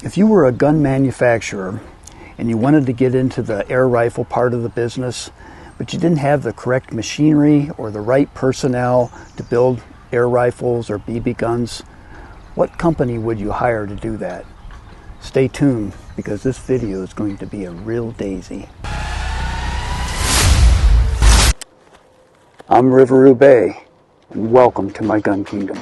If you were a gun manufacturer and you wanted to get into the air rifle part of the business, but you didn't have the correct machinery or the right personnel to build air rifles or BB guns, what company would you hire to do that? Stay tuned, because this video is going to be a real doozy. I'm Riveroo Bay, and welcome to my gun kingdom.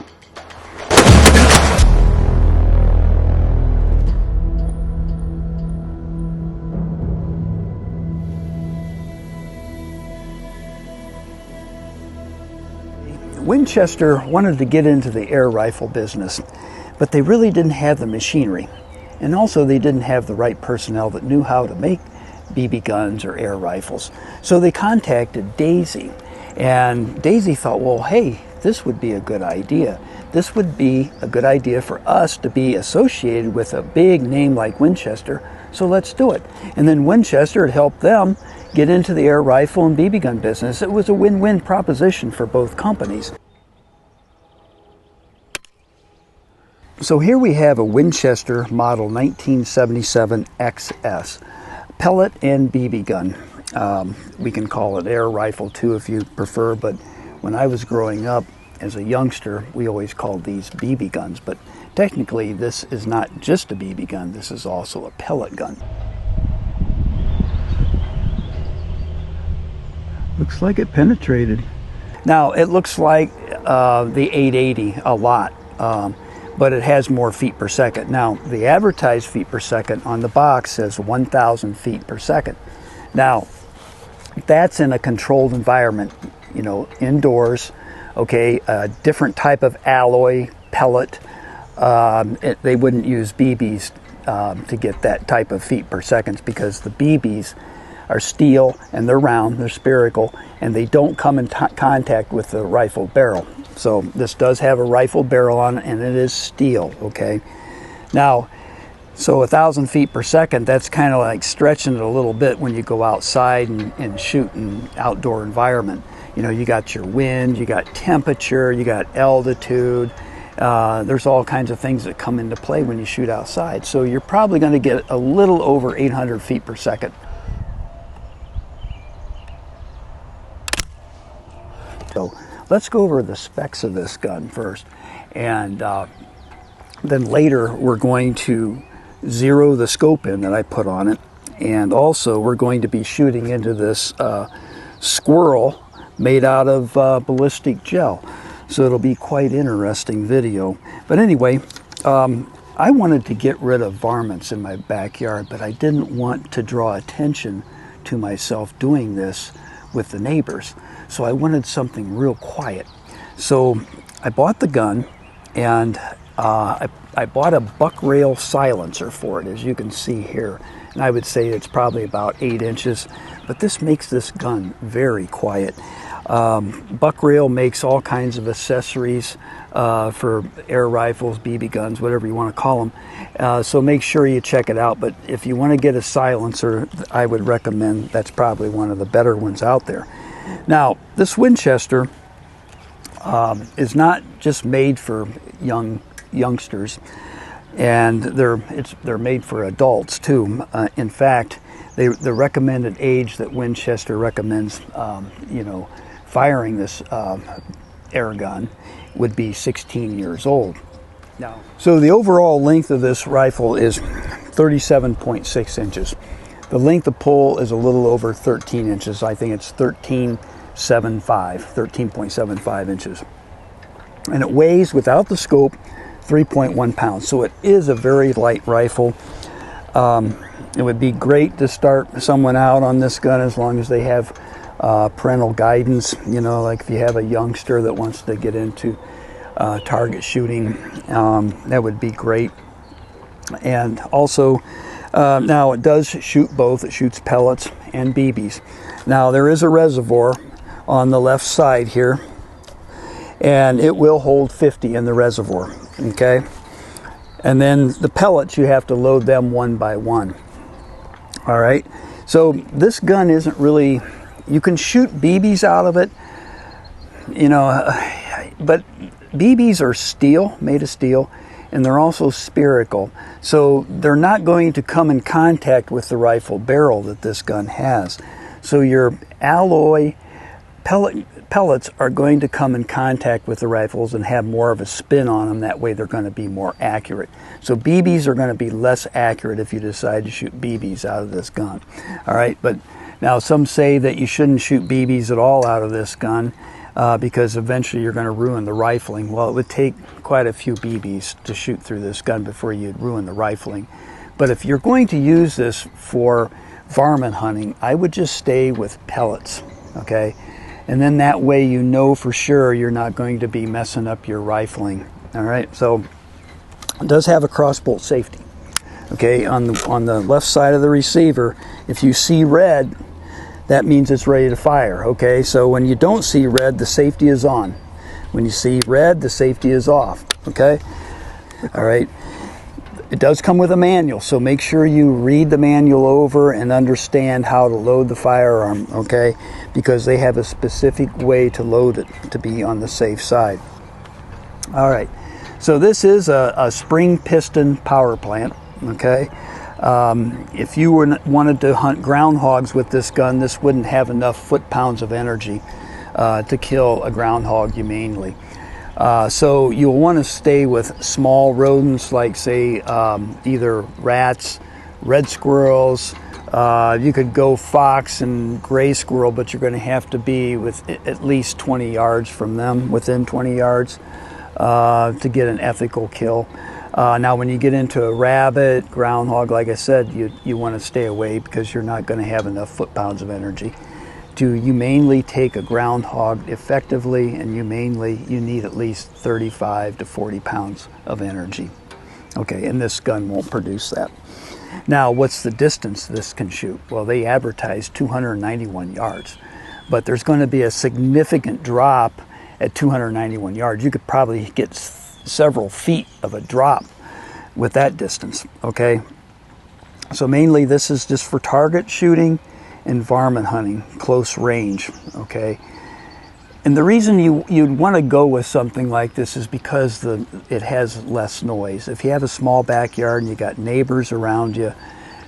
Winchester wanted to get into the air rifle business, but they really didn't have the machinery. And also they didn't have the right personnel that knew how to make BB guns or air rifles. So they contacted Daisy. And Daisy thought, well, hey, this would be a good idea. This would be a good idea for us to be associated with a big name like Winchester, so let's do it. And then Winchester had helped them get into the air rifle and BB gun business. It was a win-win proposition for both companies. So here we have a Winchester model 1977 XS, pellet and BB gun. We can call it air rifle too if you prefer, but when I was growing up as a youngster, we always called these BB guns, but technically this is not just a BB gun, this is also a pellet gun. Looks like it penetrated. Now it looks like the 880 a lot, but it has more feet per second. Now the advertised feet per second on the box says 1,000 feet per second. Now that's in a controlled environment, you know, indoors, okay, a different type of alloy pellet. They wouldn't use BBs to get that type of feet per second, because the BBs are steel and they're round, they're spherical, and they don't come in contact with the rifle barrel. So this does have a rifle barrel on it, and it is steel, okay? Now, so 1,000 feet per second, that's kind of like stretching it a little bit when you go outside and shoot in an outdoor environment. You know, you got your wind, you got temperature, you got altitude. There's all kinds of things that come into play when you shoot outside. So you're probably going to get a little over 800 feet per second. So let's go over the specs of this gun first, and then later we're going to zero the scope in that I put on it, and also we're going to be shooting into this squirrel made out of ballistic gel. So it'll be quite interesting video. But anyway, I wanted to get rid of varmints in my backyard, but I didn't want to draw attention to myself doing this with the neighbors. So I wanted something real quiet. So I bought the gun, and I bought a buck rail silencer for it, as you can see here. And I would say it's probably about 8 inches, but this makes this gun very quiet. Buck rail makes all kinds of accessories for air rifles, BB guns, whatever you want to call them. So make sure you check it out. But if you want to get a silencer, I would recommend, that's probably one of the better ones out there. Now, this Winchester is not just made for youngsters, and they're made for adults too. In fact, the recommended age that Winchester recommends, you know, firing this air gun would be 16 years old. Now, so the overall length of this rifle is 37.6 inches. The length of pull is a little over 13 inches. I think it's 13.75 inches. And it weighs, without the scope, 3.1 pounds. So it is a very light rifle. It would be great to start someone out on this gun as long as they have parental guidance. You know, like if you have a youngster that wants to get into target shooting, that would be great. And also, now it does shoot both. It shoots pellets and BBs. Now there is a reservoir on the left side here, and it will hold 50 in the reservoir, okay? And then the pellets, you have to load them one by one. All right, so this gun isn't really, you can shoot BBs out of it, you know, but BBs are steel, made of steel, and they're also spherical. So they're not going to come in contact with the rifle barrel that this gun has. So your alloy pellets are going to come in contact with the rifles and have more of a spin on them. That way they're going to be more accurate. So BBs are going to be less accurate if you decide to shoot BBs out of this gun. All right, but now some say that you shouldn't shoot BBs at all out of this gun because eventually you're going to ruin the rifling. Well, it would take quite a few BBs to shoot through this gun before you'd ruin the rifling. But if you're going to use this for varmint hunting, I would just stay with pellets, okay? And then that way you know for sure you're not going to be messing up your rifling. All right, so it does have a crossbolt safety. Okay, on the left side of the receiver, if you see red, that means it's ready to fire. Okay, so when you don't see red, the safety is on. When you see red, the safety is off. Okay, all right. It does come with a manual, so make sure you read the manual over and understand how to load the firearm, okay? Because they have a specific way to load it to be on the safe side. All right, so this is a spring piston power plant, okay? If you wanted to hunt groundhogs with this gun, this wouldn't have enough foot-pounds of energy to kill a groundhog humanely. So you'll want to stay with small rodents like, say, either rats, red squirrels. You could go fox and gray squirrel, but you're going to have to be with at least 20 yards from them, within 20 yards, to get an ethical kill. Now, when you get into a rabbit, groundhog, like I said, you want to stay away because you're not going to have enough foot-pounds of energy to humanely take a groundhog effectively, and you need at least 35 to 40 pounds of energy. Okay, and this gun won't produce that. Now, what's the distance this can shoot? Well, they advertise 291 yards, but there's going to be a significant drop at 291 yards. You could probably get several feet of a drop with that distance, okay? So mainly this is just for target shooting and varmint hunting, close range, okay? And the reason you'd want to go with something like this is because it has less noise. If you have a small backyard and you got neighbors around you,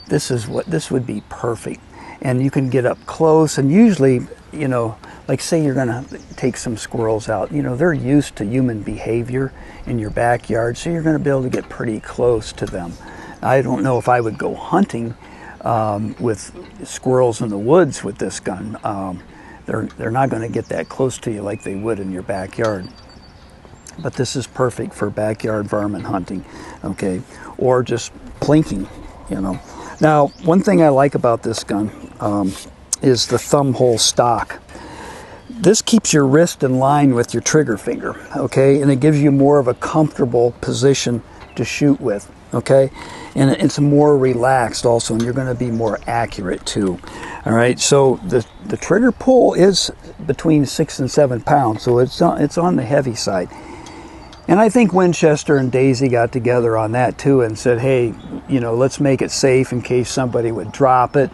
this would be perfect. And you can get up close, and usually, you know, like say you're gonna take some squirrels out, you know, they're used to human behavior in your backyard, so you're gonna be able to get pretty close to them. I don't know if I would go hunting with squirrels in the woods with this gun. They're not going to get that close to you like they would in your backyard. But this is perfect for backyard varmint hunting, okay, or just plinking, you know. Now, one thing I like about this gun is the thumb hole stock. This keeps your wrist in line with your trigger finger, okay, and it gives you more of a comfortable position to shoot with, okay, and it's more relaxed also, and you're going to be more accurate too. All right, so the trigger pull is between 6 and 7 pounds, so it's on the heavy side. And I think Winchester and Daisy got together on that too and said, hey, you know, let's make it safe in case somebody would drop it,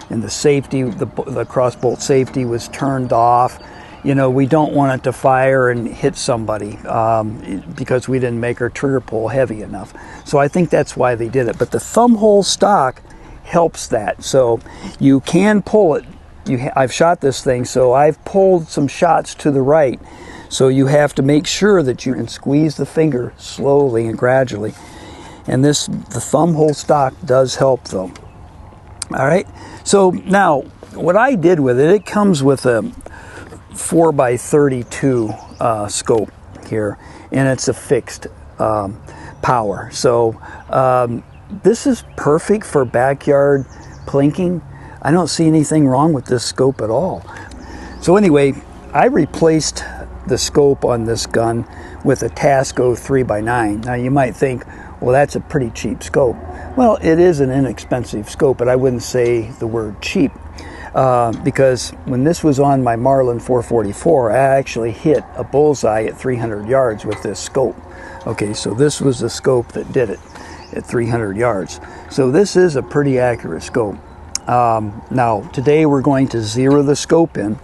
and the safety, the crossbolt safety was turned off. You know, we don't want it to fire and hit somebody because we didn't make our trigger pull heavy enough. So I think that's why they did it. But the thumb hole stock helps that. So you can pull it. I've shot this thing, so I've pulled some shots to the right. So you have to make sure that you can squeeze the finger slowly and gradually. And the thumb hole stock does help though. All right. So now what I did with it, it comes with a 4x32 scope here, and it's a fixed power. So this is perfect for backyard plinking. I don't see anything wrong with this scope at all. So anyway, I replaced the scope on this gun with a Tasco 3x9. Now you might think, well, that's a pretty cheap scope. Well, it is an inexpensive scope, but I wouldn't say the word cheap. Because when this was on my Marlin 444, I actually hit a bullseye at 300 yards with this scope. Okay, so this was the scope that did it at 300 yards. So this is a pretty accurate scope. Now, today we're going to zero the scope in,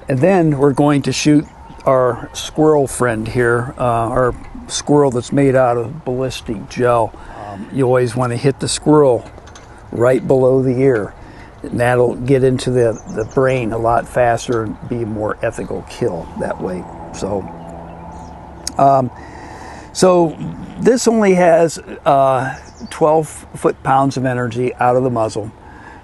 and then we're going to shoot our squirrel friend here, our squirrel that's made out of ballistic gel. You always want to hit the squirrel right below the ear. And that'll get into the brain a lot faster and be a more ethical kill that way. So this only has 12 foot-pounds of energy out of the muzzle.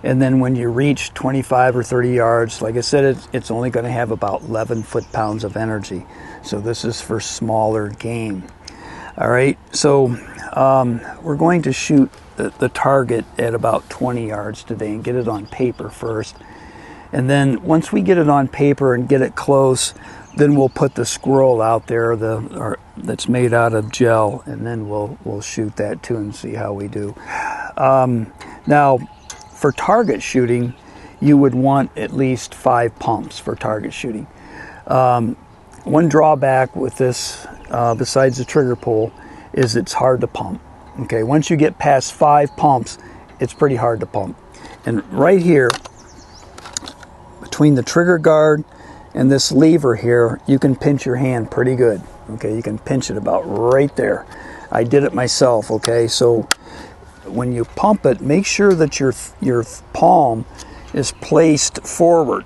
And then when you reach 25 or 30 yards, like I said, it's only going to have about 11 foot-pounds of energy. So this is for smaller game. All right, so we're going to shoot the target at about 20 yards today and get it on paper first. And then once we get it on paper and get it close, then we'll put the squirrel out there that's made out of gel, and then we'll shoot that too and see how we do. Now, for target shooting, you would want at least 5 pumps for target shooting. One drawback with this, besides the trigger pull, is it's hard to pump. Okay, once you get past 5 pumps, it's pretty hard to pump. And right here, between the trigger guard and this lever here, you can pinch your hand pretty good. Okay, you can pinch it about right there. I did it myself. Okay, so when you pump it, make sure that your palm is placed forward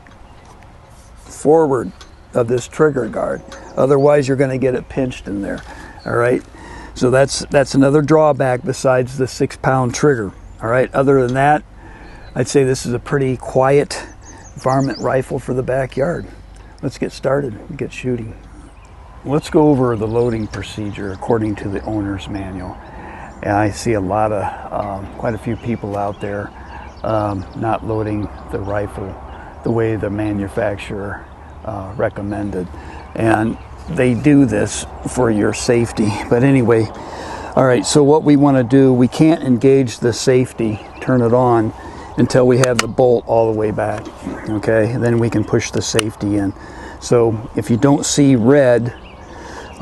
of this trigger guard. Otherwise, you're going to get it pinched in there. All right. So that's another drawback besides the 6-pound trigger. All right. Other than that, I'd say this is a pretty quiet varmint rifle for the backyard. Let's get started and get shooting. Let's go over the loading procedure according to the owner's manual. And I see a lot of, quite a few people out there not loading the rifle the way the manufacturer recommended. And they do this for your safety. But anyway, all right, so what we want to do, we can't engage the safety, turn it on, until we have the bolt all the way back. Okay, and then we can push the safety in. So if you don't see red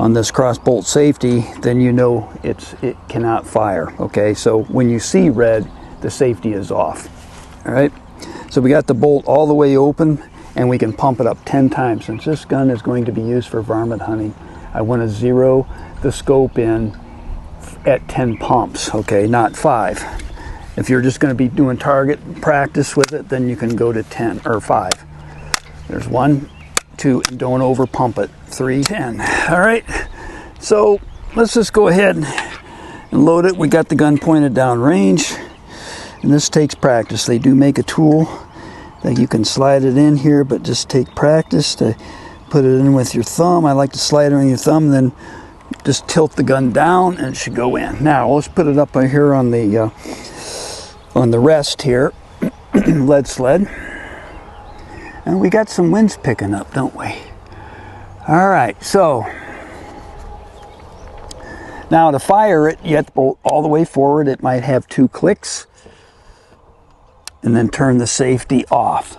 on this cross bolt safety, then you know it cannot fire. Okay, so when you see red, the safety is off. All right, so we got the bolt all the way open, and we can pump it up 10 times. Since this gun is going to be used for varmint hunting, I want to zero the scope in at 10 pumps, okay, not 5. If you're just going to be doing target practice with it, then you can go to 10 or 5. There's 1, 2, and don't over pump it. 3, 10. All right, so let's just go ahead and load it. We got the gun pointed down range, and this takes practice. They do make a tool that you can slide it in here, but just take practice to put it in with your thumb. I like to slide it on your thumb, then just tilt the gun down and it should go in. Now let's put it up here on the rest here, lead sled. And we got some winds picking up, don't we? All right, so now to fire it, you have to bolt all the way forward. It might have 2 clicks. And then turn the safety off.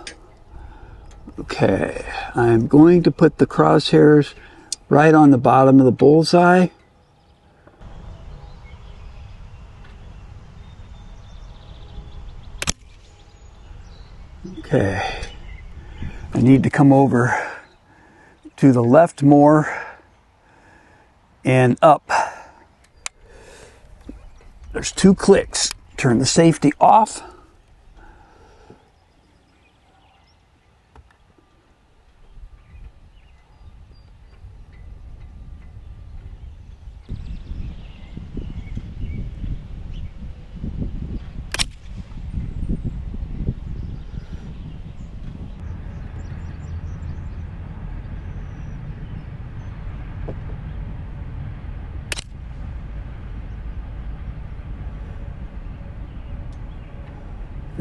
Okay, I'm going to put the crosshairs right on the bottom of the bullseye. Okay, I need to come over to the left more and up. There's 2 clicks. Turn the safety off.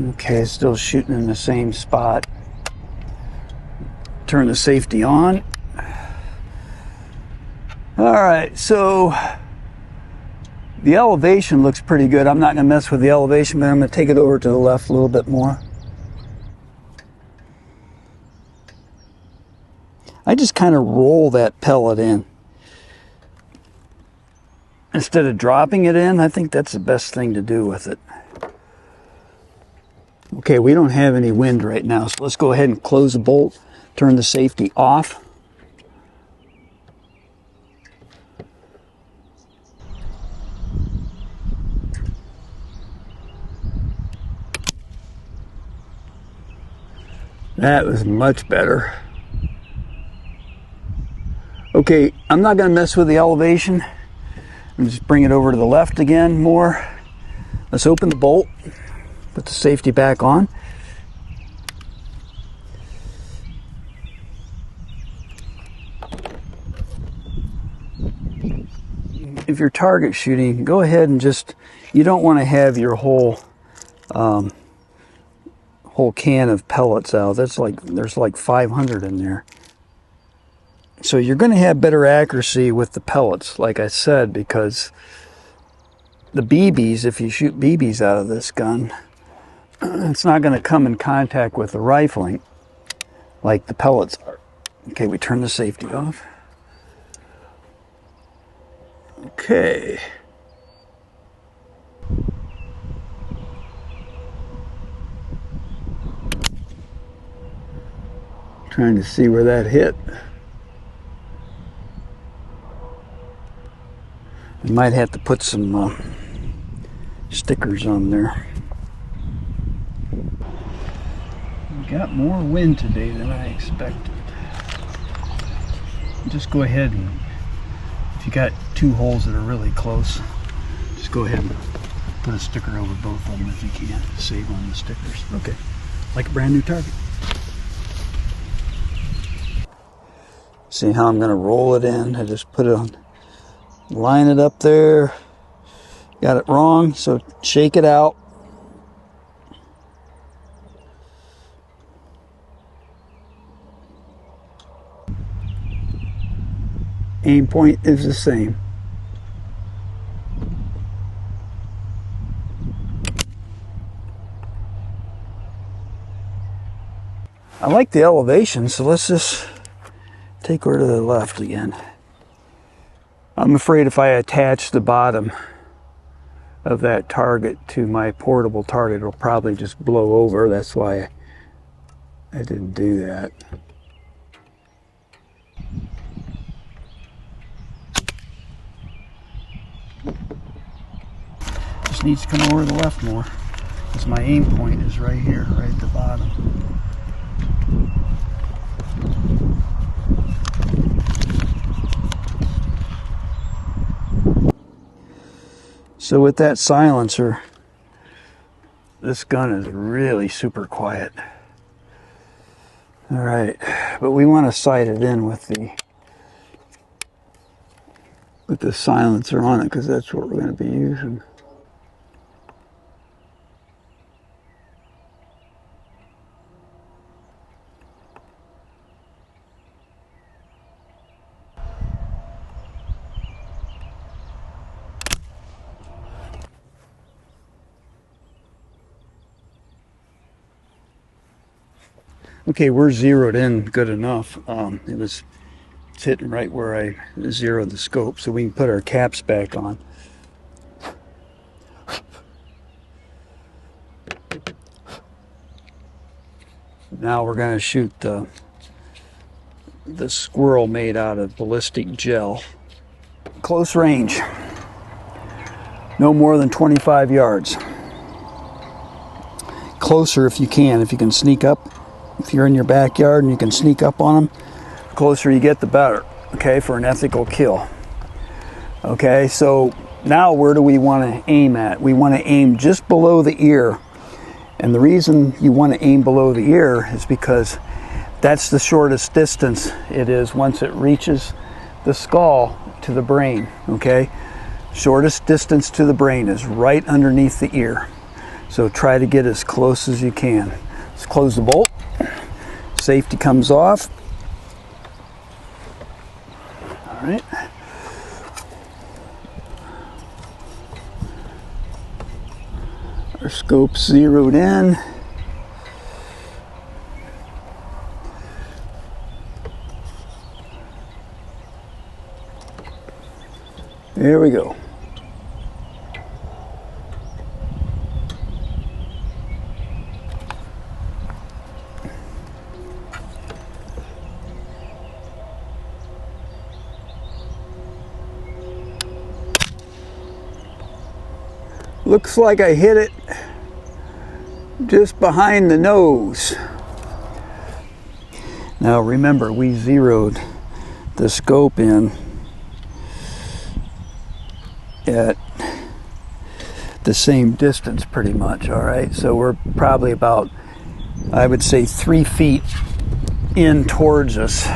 Okay, still shooting in the same spot. Turn the safety on. All right, so the elevation looks pretty good. I'm not going to mess with the elevation, but I'm going to take it over to the left a little bit more. I just kind of roll that pellet in. Instead of dropping it in, I think that's the best thing to do with it. Okay, we don't have any wind right now, so let's go ahead and close the bolt, turn the safety off. That was much better. Okay, I'm not going to mess with the elevation. I'm just bring it over to the left again more. Let's open the bolt, put the safety back on. If you're target shooting, go ahead and just, you don't want to have your whole can of pellets out. That's like, there's like 500 in there. So you're going to have better accuracy with the pellets, like I said, because the BBs, if you shoot BBs out of this gun, it's not going to come in contact with the rifling like the pellets are. Okay, we turn the safety off. Okay. Trying to see where that hit. We might have to put some stickers on there. We got more wind today than I expected. Just go ahead and, if you got two holes that are really close, just go ahead and put a sticker over both of them if you can. Save on the stickers. Okay, like a brand new target. See how I'm going to roll it in? I just put it on, line it up there. Got it wrong, so shake it out. Aim point is the same. I like the elevation, so let's just take her to the left again. I'm afraid if I attach the bottom of that target to my portable target, it'll probably just blow over. That's why I didn't do that. Just needs to come over to the left more, because my aim point is right here, right at the bottom. So with that silencer, this gun is really super quiet. All right, but we want to sight it in with the silencer on it, because that's what we're going to be using. Okay, we're zeroed in good enough. It's hitting right where I zeroed the scope, so we can put our caps back on. Now we're going to shoot the squirrel made out of ballistic gel. Close range, no more than 25 yards. Closer if you can sneak up. If you're in your backyard and you can sneak up on them, the closer you get, the better, okay, for an ethical kill. Okay, so now where do we want to aim at? We want to aim just below the ear. And the reason you want to aim below the ear is because that's the shortest distance it is once it reaches the skull to the brain, okay? Shortest distance to the brain is right underneath the ear. So try to get as close as you can. Let's close the bolt. Safety comes off. All right. Our scope's zeroed in. There we go. Looks like I hit it just behind the nose. Now remember, we zeroed the scope in at the same distance pretty much, all right? So we're probably about, I would say, 3 feet in towards us,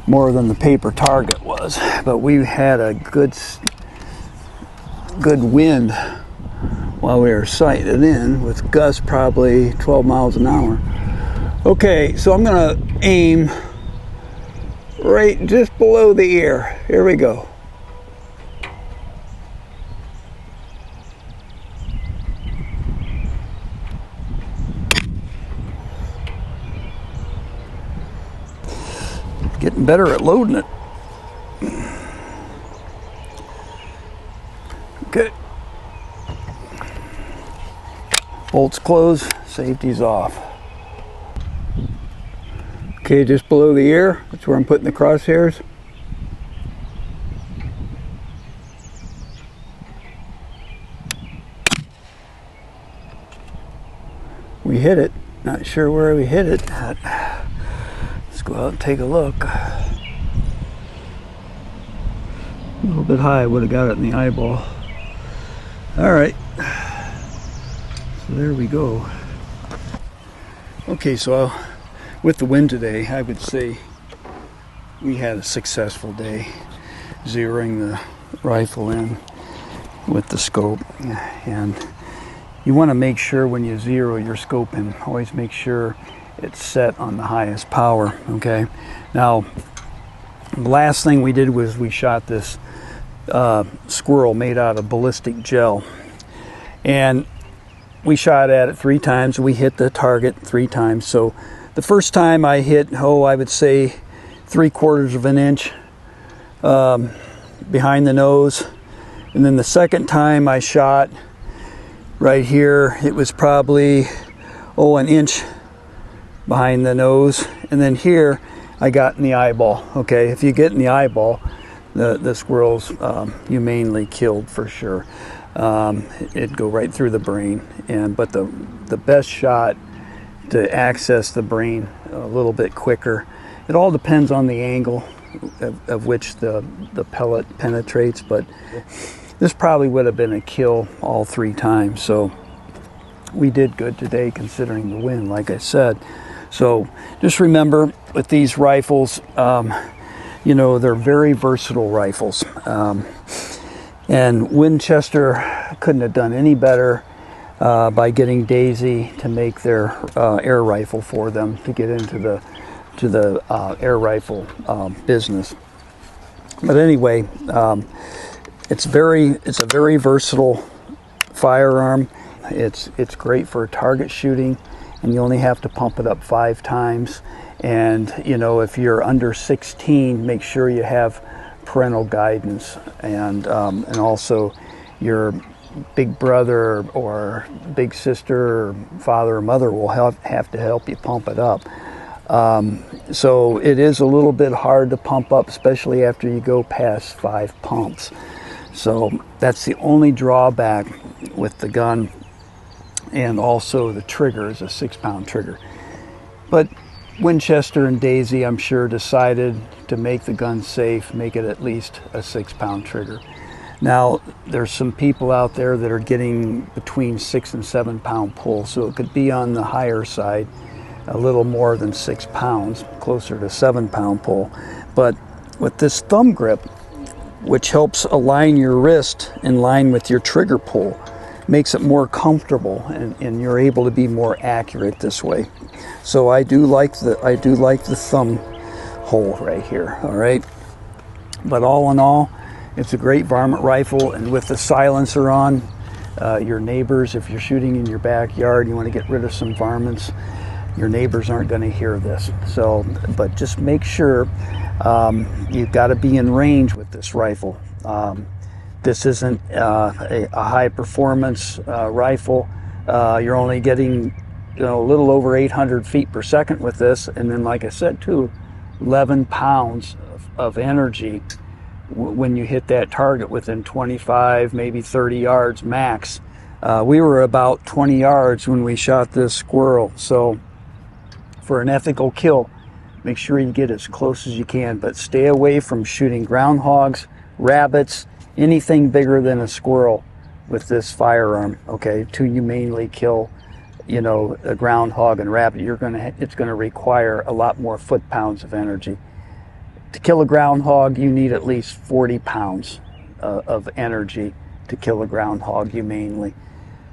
more than the paper target was. But we had a good wind while we were sighted in, with gusts probably 12 miles an hour. Okay, so I'm gonna aim right just below the ear. Here we go. Getting better at loading it. Okay. Bolts closed, safety's off. Okay, just below the ear, that's where I'm putting the crosshairs. We hit it. Not sure where we hit it. Let's go out and take a look. A little bit high, would have got it in the eyeball. All right. So there we go. Okay, so with the wind today, I would say we had a successful day zeroing the rifle in with the scope. And you want to make sure when you zero your scope in, always make sure it's set on the highest power, okay? Now, the last thing we did was we shot this squirrel made out of ballistic gel. And we shot at it 3 times. We hit the target 3 times. So the first time I hit, I would say 3/4 of an inch behind the nose. And then the second time I shot right here, it was probably, an inch behind the nose. And then here, I got in the eyeball. Okay, if you get in the eyeball, the squirrel's humanely killed for sure. It'd go right through the brain. But the best shot to access the brain a little bit quicker, it all depends on the angle of which the pellet penetrates, but this probably would have been a kill all 3 times. So we did good today considering the wind, like I said. So just remember, with these rifles, they're very versatile rifles. And Winchester couldn't have done any better by getting Daisy to make their air rifle for them to get into the air rifle business. But anyway, it's a very versatile firearm. It's great for target shooting, and you only have to pump it up 5 times. And if you're under 16, make sure you have parental guidance, and also your big brother or big sister or father or mother will have to help you pump it up. So it is a little bit hard to pump up, especially after you go past 5 pumps. So that's the only drawback with the gun. And also the trigger is a 6-pound trigger. But Winchester and Daisy, I'm sure, decided to make the gun safe, make it at least a 6-pound trigger. Now, there's some people out there that are getting between 6 and 7-pound pull, so it could be on the higher side, a little more than 6 pounds, closer to 7-pound pull. But with this thumb grip, which helps align your wrist in line with your trigger pull, makes it more comfortable, and you're able to be more accurate this way. So I do like the thumb hole right here. All right, but all in all, it's a great varmint rifle, and with the silencer on, your neighbors, if you're shooting in your backyard, you want to get rid of some varmints, your neighbors aren't going to hear this. So, but just make sure you've got to be in range with this rifle. This isn't a high performance rifle. You're only getting a little over 800 feet per second with this, and then, like I said too, 11 pounds of energy when you hit that target within 25, maybe 30 yards max. We were about 20 yards when we shot this squirrel. So for an ethical kill, make sure you get as close as you can, but stay away from shooting groundhogs, rabbits, anything bigger than a squirrel with this firearm. Okay, to humanely kill, you know, a groundhog and rabbit, it's gonna require a lot more foot-pounds of energy. To kill a groundhog, you need at least 40 pounds of energy to kill a groundhog humanely,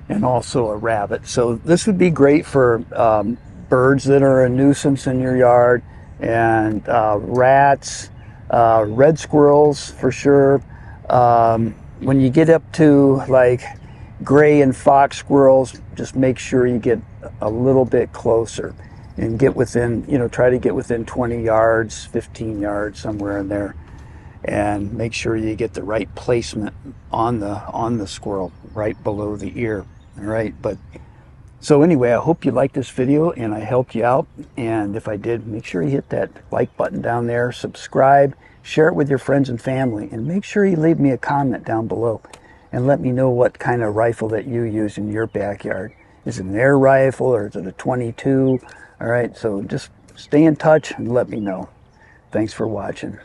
and also a rabbit. So this would be great for birds that are a nuisance in your yard, and rats, red squirrels for sure. When you get up to like gray and fox squirrels, just make sure you get a little bit closer and get within, you know, try to get within 20 yards, 15 yards, somewhere in there, and make sure you get the right placement on the squirrel, right below the ear. All right, but so anyway, I hope you liked this video and I helped you out. And if I did, make sure you hit that like button down there, subscribe, share it with your friends and family, and make sure you leave me a comment down below and let me know what kind of rifle that you use in your backyard. Is it an air rifle or is it a 22? All right, so just stay in touch and let me know. Thanks for watching.